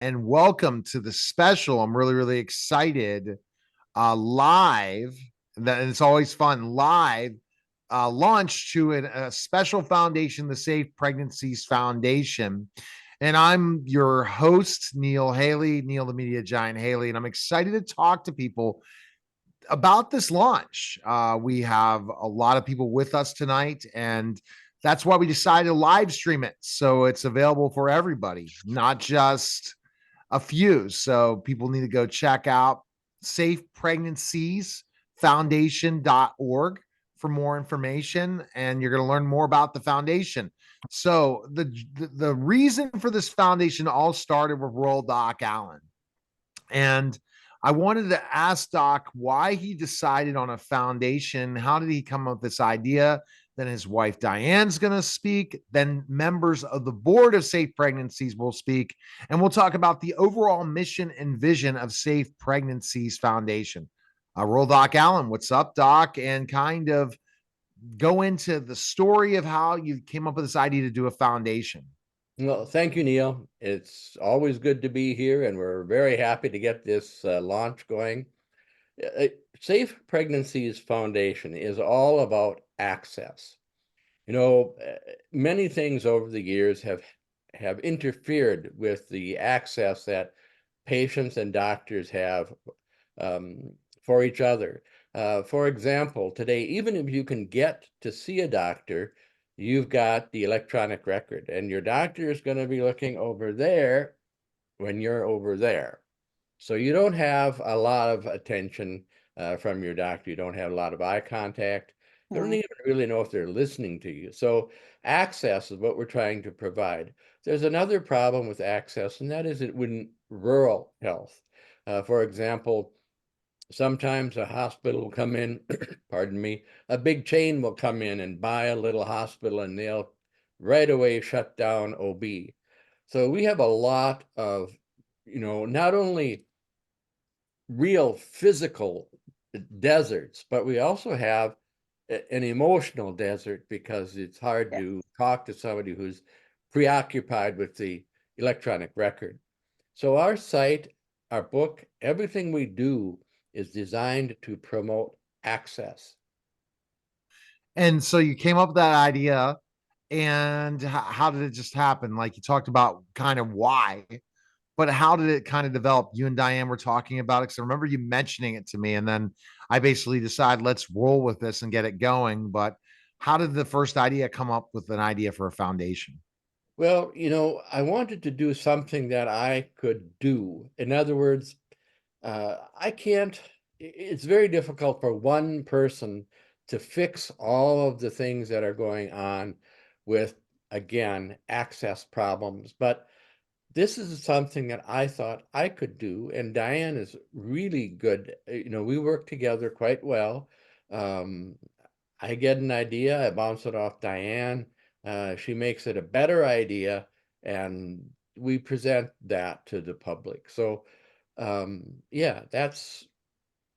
and welcome to the special. I'm really, really excited. Live, that it's always fun. Live launch to a special foundation, the Safe Pregnancies Foundation. And I'm your host, Neil Haley, Neil the Media Giant Haley, and I'm excited to talk to people about this launch. We have a lot of people with us tonight, and that's why we decided to live stream it. So it's available for everybody, not just a few. So people need to go check out Safe Pregnancies Foundation.org for more information, and you're going to learn more about the foundation. So the reason for this foundation all started with Royal Doc Allen, and I wanted to ask Doc why he decided on a foundation. How did he come up with this idea? Then his wife Diane's going to speak. Then members of the board of Safe Pregnancies will speak. And we'll talk about the overall mission and vision of Safe Pregnancies Foundation. Roll Doc Allen, what's up, Doc? And kind of go into the story of how you came up with this idea to do a foundation. Well, thank you, Neil. It's always good to be here, and we're very happy to get this launch going. Safe Pregnancies Foundation is all about access. Many things over the years have interfered with the access that patients and doctors have for each other. For example, today, even if you can get to see a doctor, you've got the electronic record, and your doctor is going to be looking over there when you're over there. So you don't have a lot of attention from your doctor. You don't have a lot of eye contact. You don't even really know if they're listening to you. So access is what we're trying to provide. There's another problem with access, and that is it in rural health. For example, sometimes a hospital will come in, pardon me, a big chain will come in and buy a little hospital, and they'll right away shut down OB. So we have a lot of, not only real physical deserts, but we also have an emotional desert because it's hard to talk to somebody who's preoccupied with the electronic record. So our site, our book, everything we do is designed to promote access. And so you came up with that idea, and how did it just happen? Like you talked about kind of why, but how did it kind of develop? You and Diane were talking about it because I remember you mentioning it to me, and then I basically decided let's roll with this and get it going. But how did the first idea come up with an idea for a foundation? Well, I wanted to do something that I could do. In other words, I can't, it's very difficult for one person to fix all of the things that are going on with, again, access problems. But this is something that I thought I could do. And Diane is really good. We work together quite well. Um, I get an idea, I bounce it off Diane. She makes it a better idea, and we present that to the public. So yeah, it's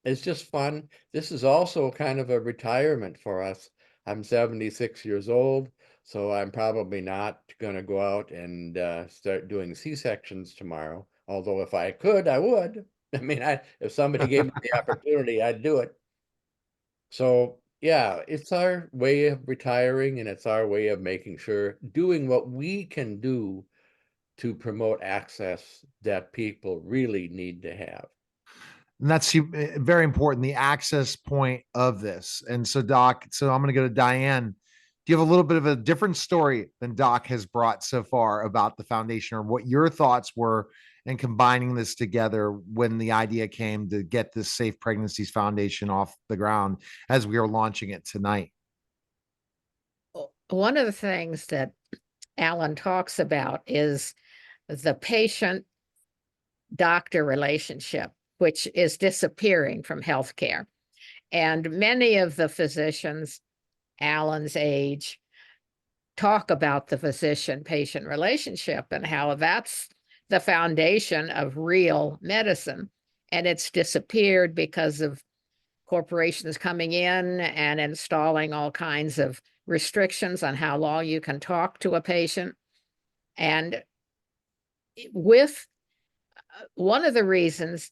just fun. This is also kind of a retirement for us. I'm 76 years old, so I'm probably not going to go out and start doing C-sections tomorrow. Although if I could, I would. I mean, if somebody gave me the opportunity, I'd do it. So yeah, it's our way of retiring, and it's our way of making sure doing what we can do to promote access that people really need to have. And that's very important, the access point of this. And so, Doc, so I'm going to go to Diane. Do you have a little bit of a different story than Doc has brought so far about the foundation, or what your thoughts were in combining this together when the idea came to get this Safe Pregnancies Foundation off the ground as we are launching it tonight? One of the things that Alan talks about is the patient doctor relationship, which is disappearing from healthcare. And many of the physicians, Alan's age, talk about the physician patient relationship and how that's the foundation of real medicine. And it's disappeared because of corporations coming in and installing all kinds of restrictions on how long you can talk to a patient. And with one of the reasons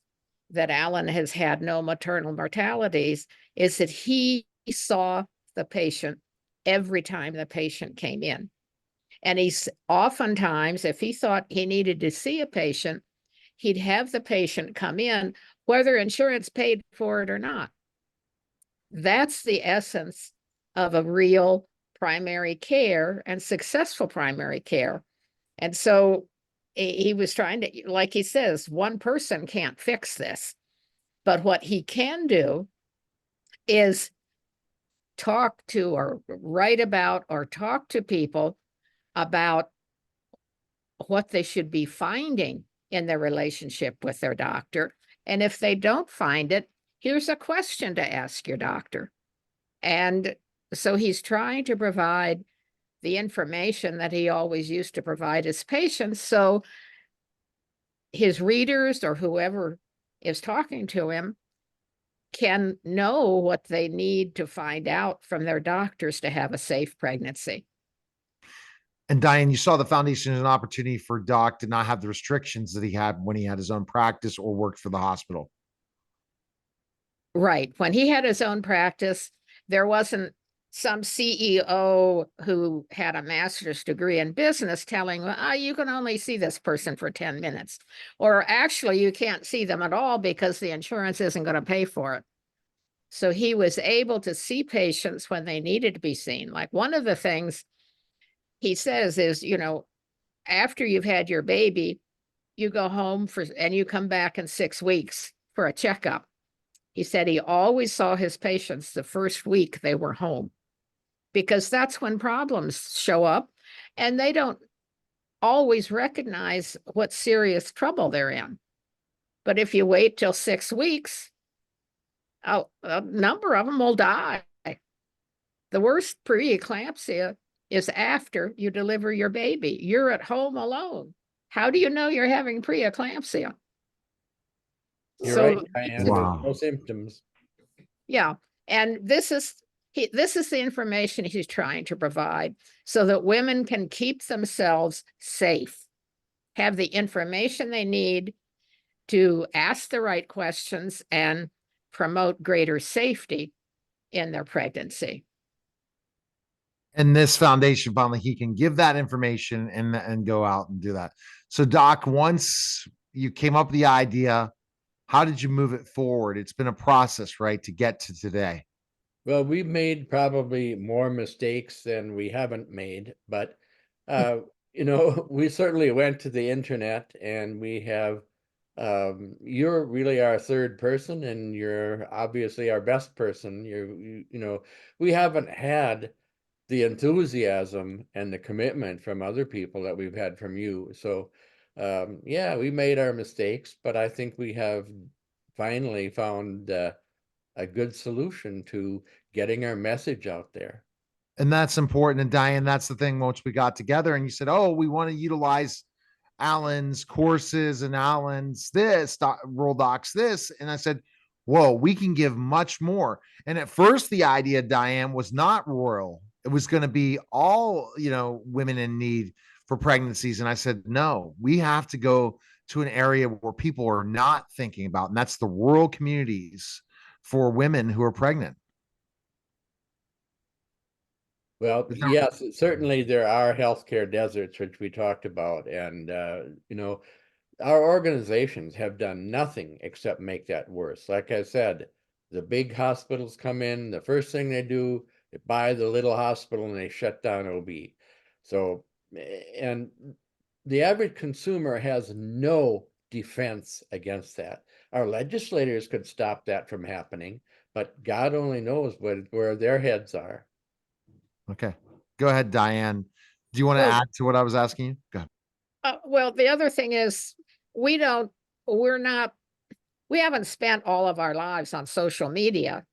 that Alan has had no maternal mortalities is that he saw the patient every time the patient came in. And he's oftentimes, if he thought he needed to see a patient, he'd have the patient come in, whether insurance paid for it or not. That's the essence of a real primary care and successful primary care. And so he was trying to, like he says, one person can't fix this. But what he can do is talk to or write about or talk to people about what they should be finding in their relationship with their doctor. And if they don't find it, here's a question to ask your doctor. And so he's trying to provide the information that he always used to provide his patients. So his readers or whoever is talking to him can know what they need to find out from their doctors to have a safe pregnancy. And Diane, you saw the foundation as an opportunity for Doc to not have the restrictions that he had when he had his own practice or worked for the hospital. Right. When he had his own practice, there wasn't some CEO who had a master's degree in business telling, you can only see this person for 10 minutes. Or actually, you can't see them at all because the insurance isn't going to pay for it. So he was able to see patients when they needed to be seen. Like one of the things he says is, after you've had your baby, you go home and you come back in 6 weeks for a checkup. He said he always saw his patients the first week they were home because that's when problems show up and they don't always recognize what serious trouble they're in. But if you wait till 6 weeks, a number of them will die. The worst preeclampsia is after you deliver your baby. You're at home alone. How do you know you're having preeclampsia? You're So, right, Diane. Wow. There's no symptoms. Yeah. And this is the information he's trying to provide so that women can keep themselves safe, have the information they need to ask the right questions and promote greater safety in their pregnancy. And this foundation, finally, he can give that information and go out and do that. So, Doc, once you came up with the idea, how did you move it forward? It's been a process, right, to get to today. Well, we've made probably more mistakes than we haven't made, but we certainly went to the internet and we have you're really our third person and you're obviously our best person. We haven't had the enthusiasm and the commitment from other people that we've had from you. So yeah, we made our mistakes, but I think we have finally found a good solution to getting our message out there. And that's important. And Diane, that's the thing. Once we got together and you said, oh, we want to utilize Alan's courses and Alan's Rural Docs this. And I said, whoa, we can give much more. And at first, the idea, Diane, was not rural. It was going to be all, women in need for pregnancies. And I said, no, we have to go to an area where people are not thinking about, and that's the rural communities for women who are pregnant. Well, yes, certainly there are healthcare deserts, which we talked about. And, our organizations have done nothing except make that worse. Like I said, the big hospitals come in, the first thing they do, they buy the little hospital and they shut down OB. So, and the average consumer has no defense against that. Our legislators could stop that from happening, but God only knows where their heads are. Okay. Go ahead, Diane. Do you want to add to what I was asking you? Go ahead. Well, the other thing is we haven't spent all of our lives on social media.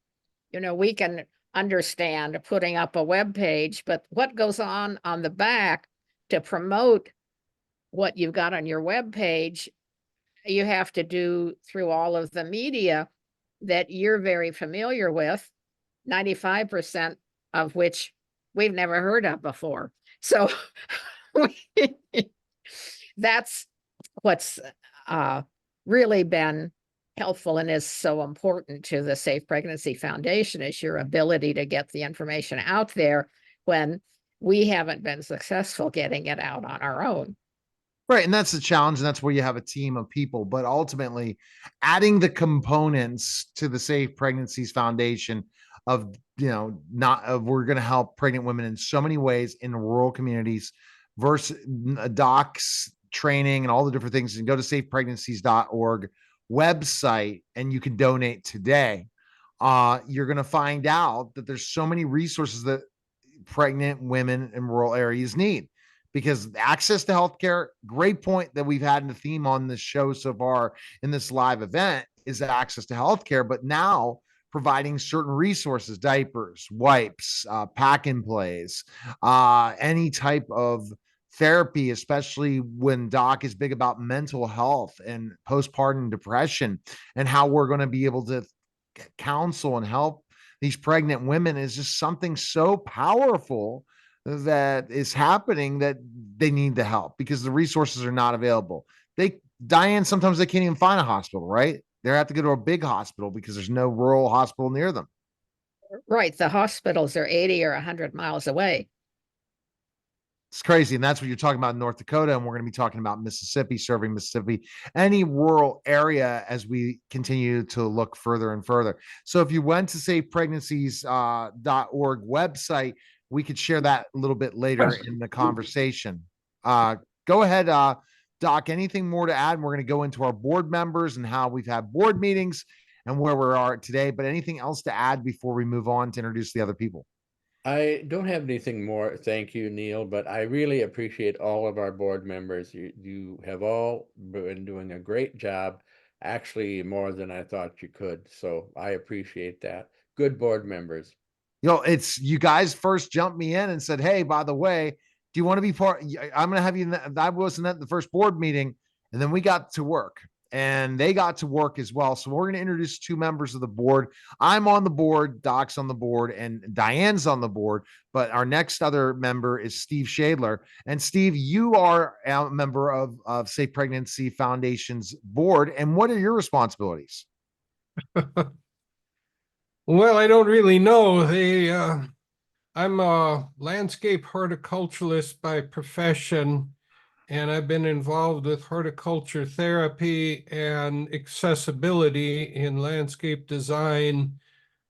We can understand putting up a web page, but what goes on the back to promote what you've got on your web page, you have to do through all of the media that you're very familiar with, 95% of which we've never heard of before. So that's what's really been helpful and is so important to the Safe Pregnancy Foundation is your ability to get the information out there when we haven't been successful getting it out on our own. Right. And that's the challenge. And that's where you have a team of people. But ultimately, adding the components to the Safe Pregnancies Foundation of, not of we're going to help pregnant women in so many ways in rural communities versus docs training and all the different things. And go to safepregnancies.org website and you can donate today. You're going to find out that there's so many resources that pregnant women in rural areas need because access to healthcare, great point that we've had in the theme on this show so far in this live event is access to healthcare, but now providing certain resources, diapers, wipes, pack and plays, any type of therapy, especially when doc is big about mental health and postpartum depression and how we're going to be able to counsel and help these pregnant women is just something so powerful that is happening that they need the help because the resources are not available. Diane, sometimes they can't even find a hospital, right? They have to go to a big hospital because there's no rural hospital near them. Right. The hospitals are 80 or 100 miles away. It's crazy. And that's what you're talking about in North Dakota. And we're going to be talking about Mississippi, serving Mississippi, any rural area as we continue to look further and further. So if you went to safepregnancies.org website, we could share that a little bit later in the conversation. Go ahead, Doc, anything more to add? And we're going to go into our board members and how we've had board meetings and where we are today. But anything else to add before we move on to introduce the other people? I don't have anything more. Thank you, Neil, but I really appreciate all of our board members. You have all been doing a great job, actually more than I thought you could. So I appreciate that. Good board members. It's you guys first jumped me in and said, hey, by the way, do you want to be part? I'm going to have you. I wasn't at the first board meeting. And then we got to work and they got to work as well. So we're going to introduce two members of the board. I'm on the board, Doc's on the board, and Diane's on the board. But our next other member is Steve Shadler. And Steve, you are a member of Safe Pregnancy Foundation's board. And what are your responsibilities? Well, I don't really know. I'm a landscape horticulturalist by profession, and I've been involved with horticulture therapy and accessibility in landscape design.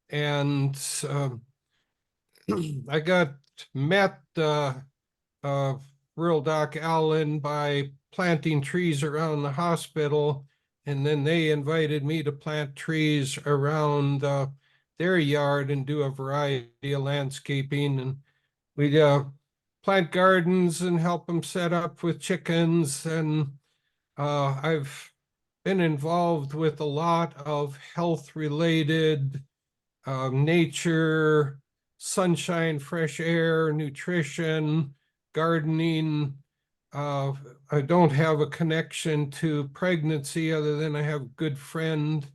And I got met Rural Doc Allen by planting trees around the hospital, and then they invited me to plant trees around their yard and do a variety of landscaping. And we plant gardens and help them set up with chickens. And I've been involved with a lot of health-related nature, sunshine, fresh air, nutrition, gardening. I don't have a connection to pregnancy other than I have a good friend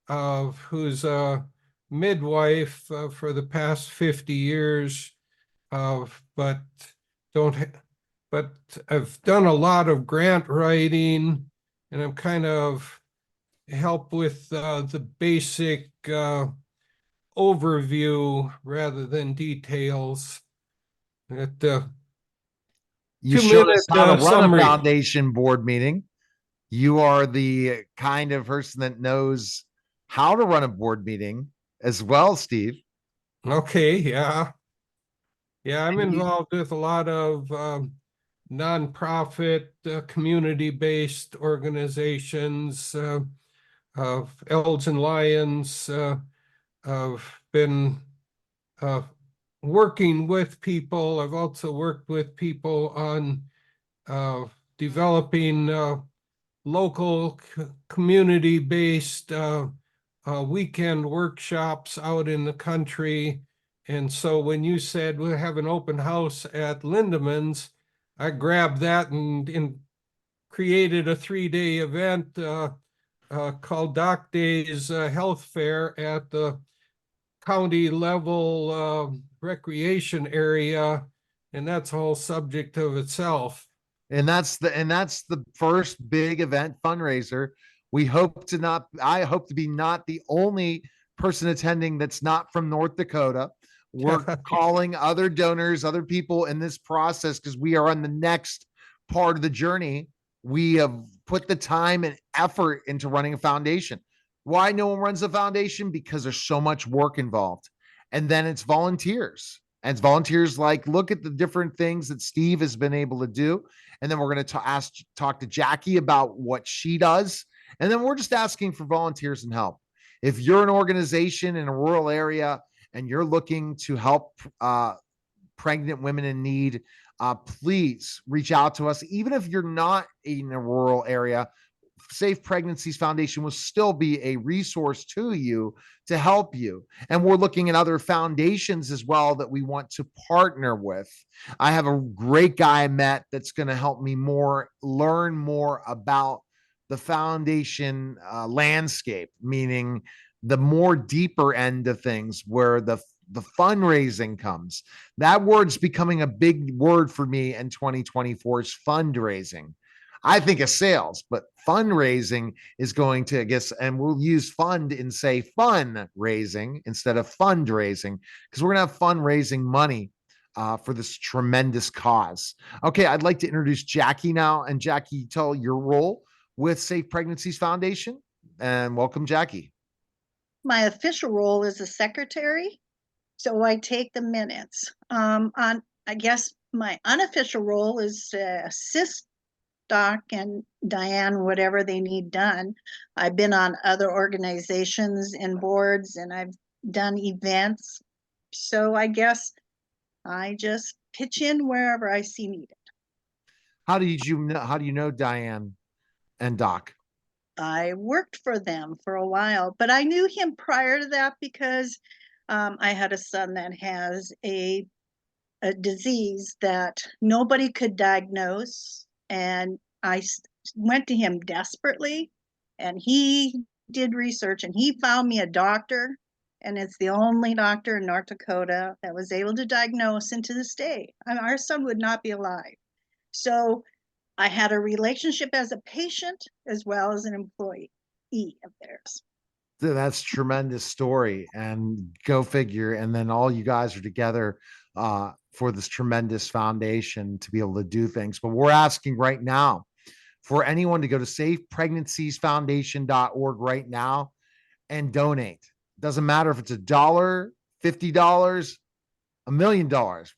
who's a midwife for the past 50 years, but I've done a lot of grant writing, and I'm kind of help with the basic overview rather than details. You showed us how to run summary. a foundation board meeting. You are the kind of person that knows how to run a board meeting as well, Steve. Okay, yeah. Yeah, I'm involved with a lot of nonprofit, community-based organizations, Elks and Lions. I've been working with people. I've also worked with people on developing local community-based weekend workshops out in the country. And so when you said we'll have an open house at Lindemann's, I grabbed that and created a 3-day event called Doc Days Health Fair at the county level recreation area. And that's a whole subject of itself. And that's the first big event fundraiser We hope to not, I hope to be not the only person attending that's not from North Dakota. We're calling other donors, other people in this process because we are on the next part of the journey. We have put the time and effort into running a foundation. Why no one runs a foundation? Because there's so much work involved. And then it's volunteers. And it's volunteers like, look at the different things that Steve has been able to do. And then we're going to talk to Jackie about what she does. And then we're just asking for volunteers and help. If you're an organization in a rural area and you're looking to help pregnant women in need, please reach out to us. Even if you're not in a rural area, Safe Pregnancies Foundation will still be a resource to you to help you. And we're looking at other foundations as well that we want to partner with. I have a great guy I met that's going to help me learn more about the foundation landscape, meaning the more deeper end of things where the fundraising comes. That word's becoming a big word for me in 2024 is fundraising. I think of sales, but fundraising is going to, I guess, and we'll use fund and say fundraising instead of fundraising because we're going to have fundraising money for this tremendous cause. Okay, I'd like to introduce Jackie now. And Jackie, tell your role with Safe Pregnancies Foundation. And welcome, Jackie. My official role is a secretary, so I take the minutes. I guess my unofficial role is to assist Doc and Diane, whatever they need done. I've been on other organizations and boards, and I've done events. So I guess I just pitch in wherever I see needed. How do you know Diane and Doc? I worked for them for a while, but I knew him prior to that because I had a son that has a disease that nobody could diagnose. And I went to him desperately, and he did research and he found me a doctor. And it's the only doctor in North Dakota that was able to diagnose, and to this day, our son would not be alive. So I had a relationship as a patient as well as an employee of theirs. That's a tremendous story, and go figure. And then all you guys are together for this tremendous foundation to be able to do things. But we're asking right now for anyone to go to safepregnancies.foundation.org right now and donate. Doesn't matter if it's $1, $50, $1 million.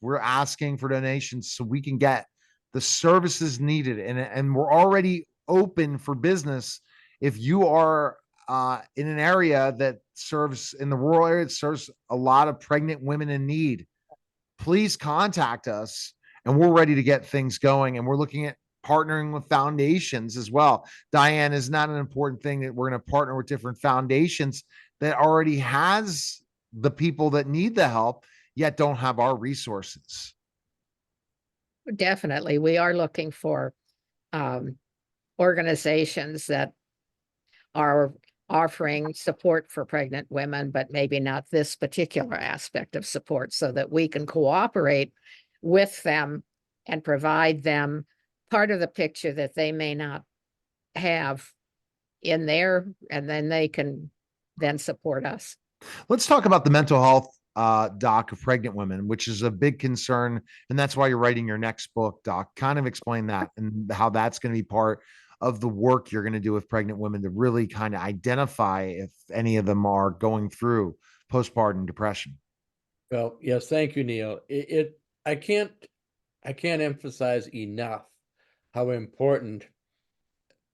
We're asking for donations so we can get the services needed. And we're already open for business. If you are in an area that serves in the rural area, it serves a lot of pregnant women in need, please contact us and we're ready to get things going. And we're looking at partnering with foundations as well. Diane, is not an important thing that we're going to partner with different foundations that already has the people that need the help, yet don't have our resources. Definitely. We are looking for organizations that are offering support for pregnant women, but maybe not this particular aspect of support, so that we can cooperate with them and provide them part of the picture that they may not have in there, and then they can then support us. Let's talk about the mental health doc of pregnant women, which is a big concern. And that's why you're writing your next book, Doc. Kind of explain that and how that's going to be part of the work you're going to do with pregnant women to really kind of identify if any of them are going through postpartum depression. Well, yes, thank you, Neil. I can't emphasize enough how important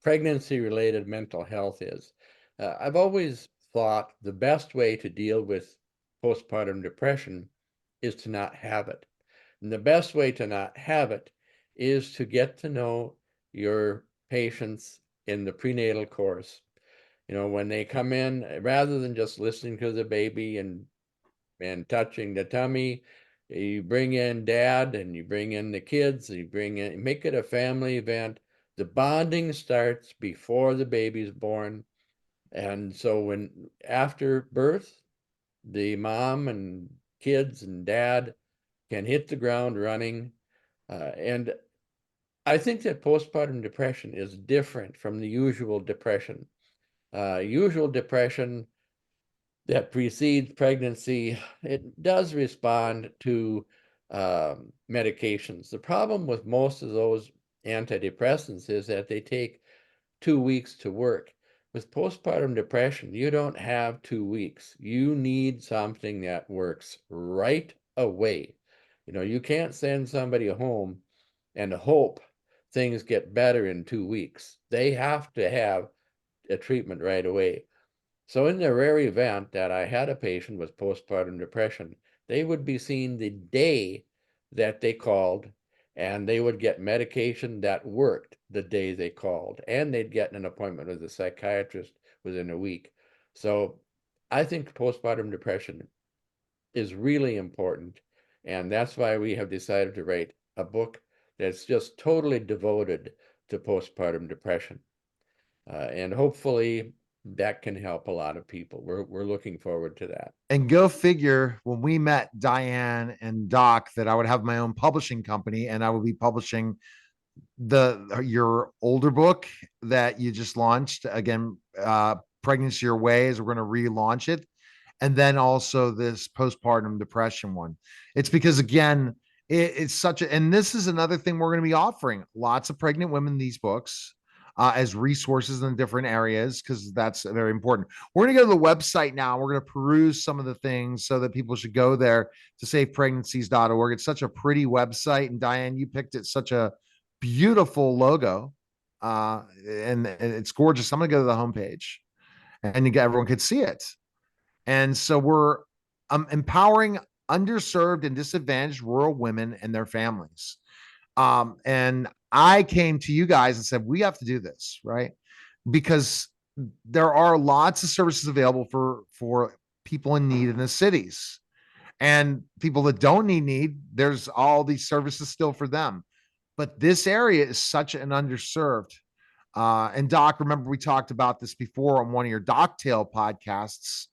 pregnancy-related mental health is. I've always thought the best way to deal with postpartum depression is to not have it. And the best way to not have it is to get to know your patients in the prenatal course. You know, when they come in, rather than just listening to the baby and touching the tummy, you bring in dad and you bring in the kids, you make it a family event. The bonding starts before the baby's born. And so after birth, the mom and kids and dad can hit the ground running. And I think that postpartum depression is different from the usual depression. Usual depression that precedes pregnancy, it does respond to medications. The problem with most of those antidepressants is that they take 2 weeks to work. With postpartum depression, you don't have 2 weeks. You need something that works right away. You can't send somebody home and hope things get better in 2 weeks. They have to have a treatment right away. So in the rare event that I had a patient with postpartum depression, they would be seen the day that they called, and they would get medication that worked the day they called, and they'd get an appointment with a psychiatrist within a week. So I think postpartum depression is really important, and that's why we have decided to write a book that's just totally devoted to postpartum depression. And hopefully that can help a lot of people. We're looking forward to that. And go figure, when we met Diane and Doc, that I would have my own publishing company and I would be publishing your older book that you just launched again, Pregnancy Your Way, as we're going to relaunch it. And then also this postpartum depression one. It's because, again, it's such a, and this is another thing we're going to be offering lots of pregnant women these books as resources in different areas, because that's very important. We're going to go to the website now. We're going to peruse some of the things so that people should go there to safepregnancies.org. It's such a pretty website. And Diane, you picked it, such a beautiful logo. And it's gorgeous. I'm going to go to the homepage and everyone could see it. And so we're empowering underserved and disadvantaged rural women and their families. And I came to you guys and said, we have to do this, right? Because there are lots of services available for people in need in the cities, and people that don't need, there's all these services still for them. But this area is such an underserved. And Doc, remember we talked about this before on one of your Doctail podcasts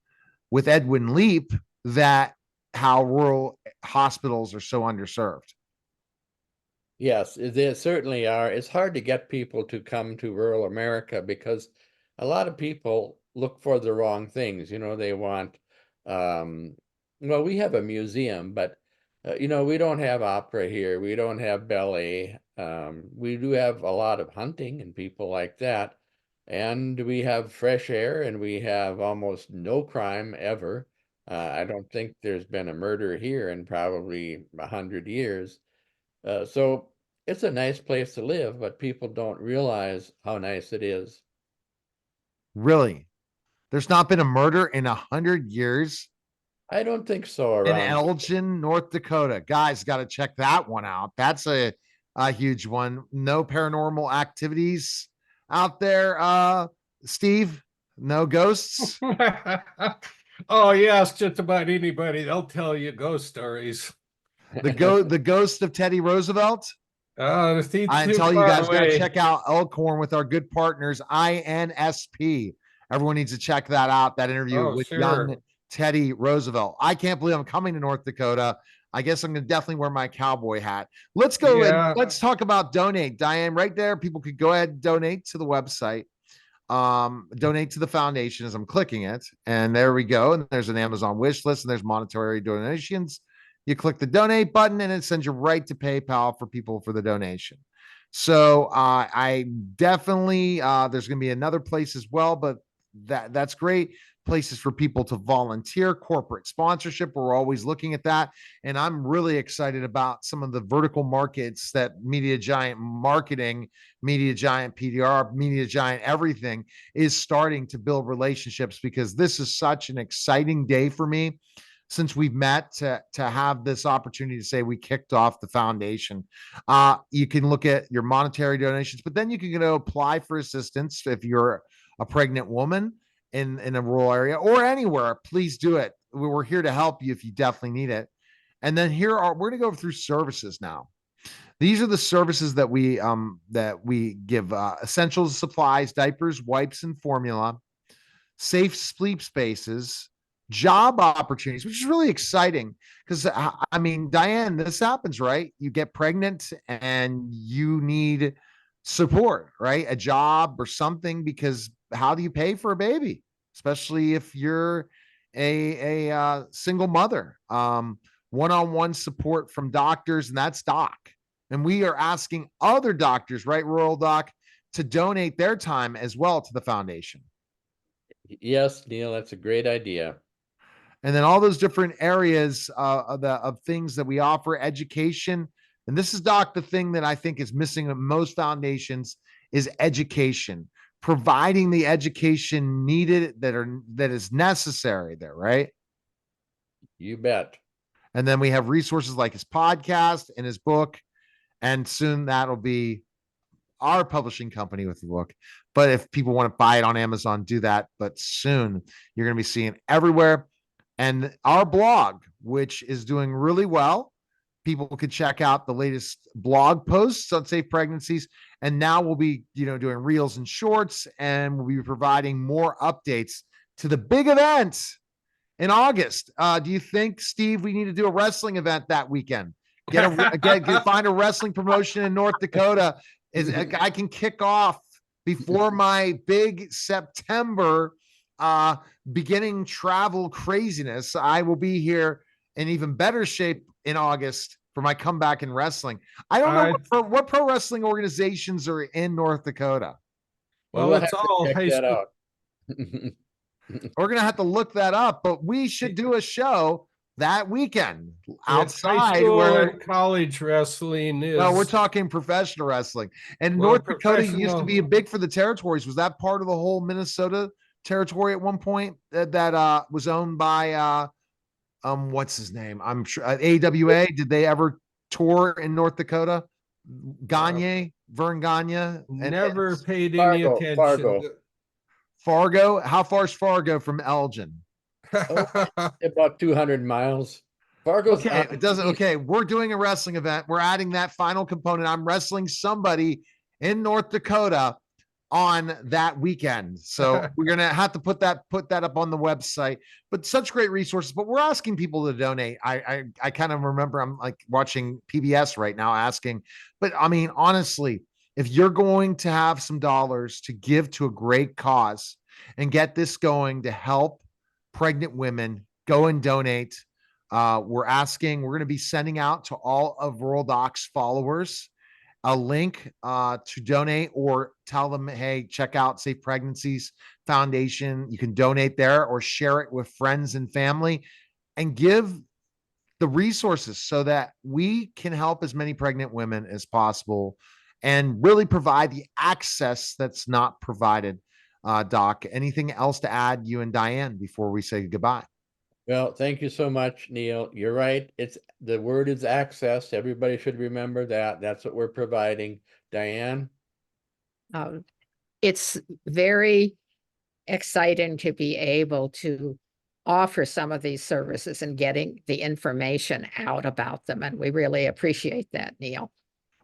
with Edwin Leap, that how rural hospitals are so underserved. Yes, they certainly are. It's hard to get people to come to rural America because a lot of people look for the wrong things. They want, well, we have a museum, but, we don't have opera here. We don't have ballet. We do have a lot of hunting and people like that. And we have fresh air, and we have almost no crime ever. I don't think there's been a murder here in probably 100 years. So it's a nice place to live, but people don't realize how nice it is. Really? There's not been a murder in 100 years I don't think so in around. Elgin, North Dakota. Guys, got to check that one out. That's a huge one. No paranormal activities out there, Steve? No ghosts? Oh, yes, just about anybody. They'll tell you ghost stories. The ghost of Teddy Roosevelt? I tell you guys, got to check out Elkhorn with our good partners, INSP. Everyone needs to check that out, that interview with young Teddy Roosevelt. I can't believe I'm coming to North Dakota. I guess I'm going to definitely wear my cowboy hat. Let's go and let's talk about donate. Diane, right there, people could go ahead and donate to the website. Donate to the foundation as I'm clicking it. And there we go. And there's an Amazon wish list, and there's monetary donations. You click the donate button and it sends you right to PayPal for people for the donation. So I definitely, there's going to be another place as well, but that's great. Places for people to volunteer, corporate sponsorship. We're always looking at that. And I'm really excited about some of the vertical markets that Media Giant Marketing, Media Giant PDR, Media Giant everything is starting to build relationships, because this is such an exciting day for me since we've met to have this opportunity to say we kicked off the foundation. You can look at your monetary donations, but then you can go apply for assistance if you're a pregnant woman in a rural area or anywhere. Please do it. We're here to help you if you definitely need it. And then we're going to go through services now. These are the services that we give: essentials, supplies, diapers, wipes, and formula, safe sleep spaces, job opportunities, which is really exciting because I mean, Diane, this happens, right? You get pregnant and you need support, right? A job or something, because how do you pay for a baby, especially if you're a single mother? One-on-one support from doctors, and that's Doc. And we are asking other doctors, right, Rural Doc, to donate their time as well to the foundation. Yes, Neil, that's a great idea. And then all those different areas of things that we offer, education. And this is, Doc, the thing that I think is missing in most foundations is education, providing the education needed that is necessary there, right? You bet. And then we have resources like his podcast and his book, and soon that'll be our publishing company with the book. But if people want to buy it on Amazon, do that. But soon you're going to be seeing everywhere. And our blog, which is doing really well, people could check out the latest blog posts on Safe Pregnancies. And now we'll be, doing reels and shorts, and we'll be providing more updates to the big event in August. Do you think, Steve, we need to do a wrestling event that weekend? Find a wrestling promotion in North Dakota. I can kick off before my big September beginning travel craziness. I will be here in even better shape in August for my comeback in wrestling. I don't know what pro wrestling organizations are in North Dakota. Well, it's all check high that school. out. We're going to have to look that up, but we should do a show that weekend outside. High school where and college wrestling is. No, we're talking professional wrestling. And Well, North Dakota used to be big for the territories. Was that part of the whole Minnesota territory at one point that was owned by what's his name? I'm sure AWA. Did they ever tour in North Dakota? Gagne, Vern Gagne. Never paid any attention. Fargo. How far is Fargo from Elgin? About 200 miles. Fargo's okay. It doesn't. Okay, we're doing a wrestling event. We're adding that final component. I'm wrestling somebody in North Dakota on that weekend, so we're gonna have to put that up on the website. But such great resources. But we're asking people to donate. I kind of remember I'm like watching PBS right now asking. But I mean, honestly, if you're going to have some dollars to give to a great cause and get this going to help pregnant women, go and donate. We're going to be sending out to all of Rural Doc's followers a link to donate, or tell them, hey, check out Safe Pregnancies Foundation. You can donate there or share it with friends and family and give the resources so that we can help as many pregnant women as possible and really provide the access that's not provided. Doc, anything else to add, you and Diane, before we say goodbye? Well, thank you so much, Neil. You're right. The word is access. Everybody should remember that. That's what we're providing. Diane? It's very exciting to be able to offer some of these services and getting the information out about them. And we really appreciate that, Neil.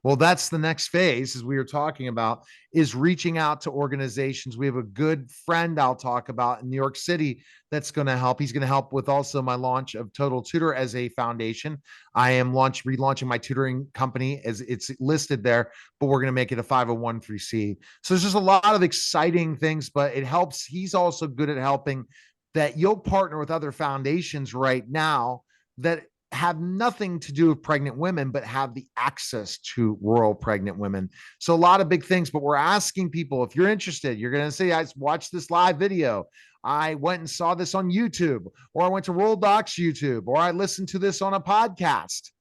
Well, that's the next phase, as we were talking about, is reaching out to organizations. We have a good friend I'll talk about in New York City that's going to help. He's going to help with also my launch of Total Tutor as a foundation. I am relaunching my tutoring company as it's listed there, but we're going to make it a 501(c). So there's just a lot of exciting things, but it helps. He's also good at helping that you'll partner with other foundations right now that have nothing to do with pregnant women, but have the access to rural pregnant women. So a lot of big things, but we're asking people, if you're interested, you're going to say, I watched this live video. I went and saw this on YouTube, or I went to Rural Doc's YouTube, or I listened to this on a podcast.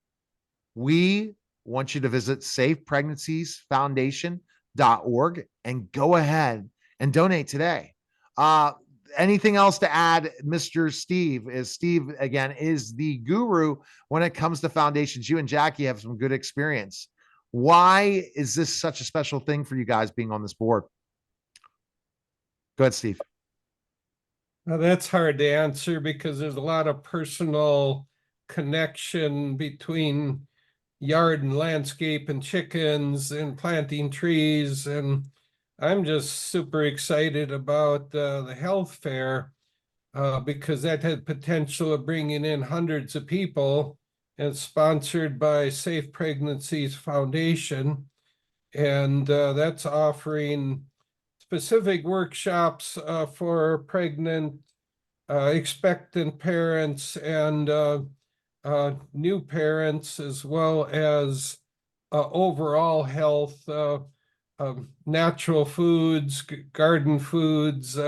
We want you to visit safepregnancies.foundation.org and go ahead and donate today. Anything else to add, Mr. Steve? Steve, again, is the guru when it comes to foundations. You and Jackie have some good experience. Why is this such a special thing for you guys being on this board? Go ahead, Steve. Now, that's hard to answer because there's a lot of personal connection between yard and landscape and chickens and planting trees, and I'm just super excited about the health fair because that had potential of bringing in hundreds of people, and sponsored by Safe Pregnancies Foundation. And that's offering specific workshops for pregnant, expectant parents and new parents, as well as overall health, natural foods, garden foods,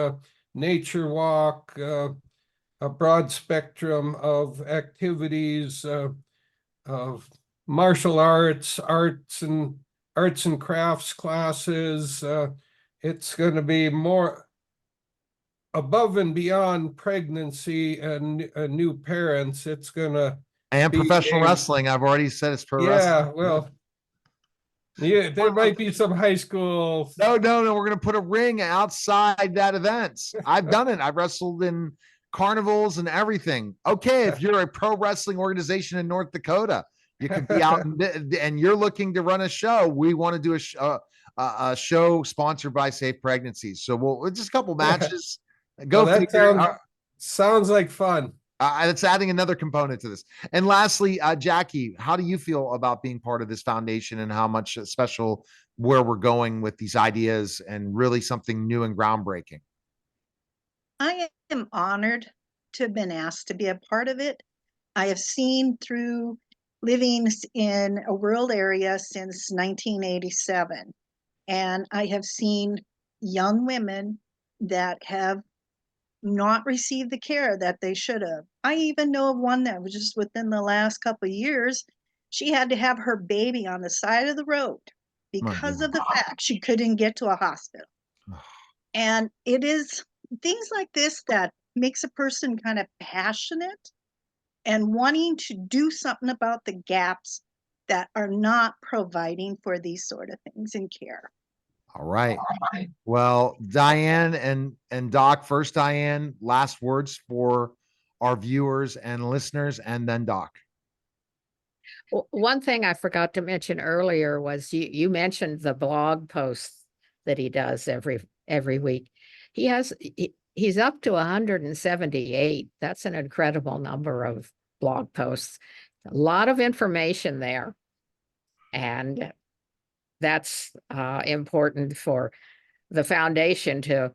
nature walk, a broad spectrum of activities, of martial arts, arts and crafts classes. It's going to be more above and beyond pregnancy and new parents. It's going to And be professional wrestling. I've already said it's pro wrestling. yeah, well, yeah, there might be some high school. No. We're going to put a ring outside that event. I've done it. I've wrestled in carnivals and everything. Okay, if you're a pro wrestling organization in North Dakota, you could be out and you're looking to run a show. We want to do a show sponsored by Safe Pregnancies. So we'll just a couple matches. Go Well, that figure. sounds like fun. It's adding another component to this. And lastly, Jackie, how do you feel about being part of this foundation and how much special where we're going with these ideas and really something new and groundbreaking? I am honored to have been asked to be a part of it. I have seen through living in a rural area since 1987, and I have seen young women that have not received the care that they should have. I even know of one that was just within the last couple of years, she had to have her baby on the side of the road because of the fact she couldn't get to a hospital. And it is things like this that makes a person kind of passionate and wanting to do something about the gaps that are not providing for these sort of things in care. All right. Well, Diane and Doc, first Diane, last words for our viewers and listeners, and then Doc. One thing I forgot to mention earlier was you mentioned the blog posts that he does every week. He's up to 178. That's an incredible number of blog posts. A lot of information there. And that's important for the foundation to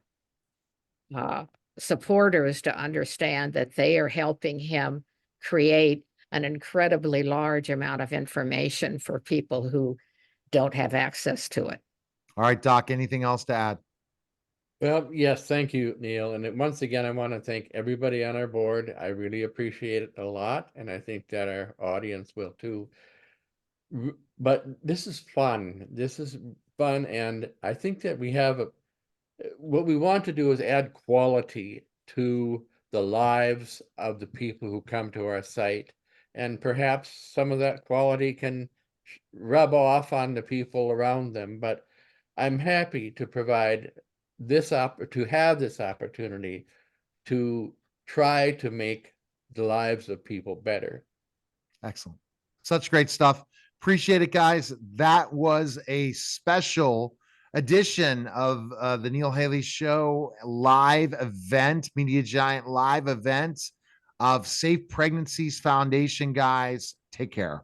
supporters to understand that they are helping him create an incredibly large amount of information for people who don't have access to it. All right, Doc, anything else to add? Well, yes, thank you, Neil. And once again, I want to thank everybody on our board. I really appreciate it a lot, and I think that our audience will too. But this is fun. This is fun, and I think that we have what we want to do is add quality to the lives of the people who come to our site, and perhaps some of that quality can rub off on the people around them. But I'm happy to provide to have this opportunity to try to make the lives of people better. Excellent. Such great stuff. Appreciate it, guys. That was a special edition of the Neil Haley Show live event, Media Giant live event of Safe Pregnancies Foundation, guys. Take care.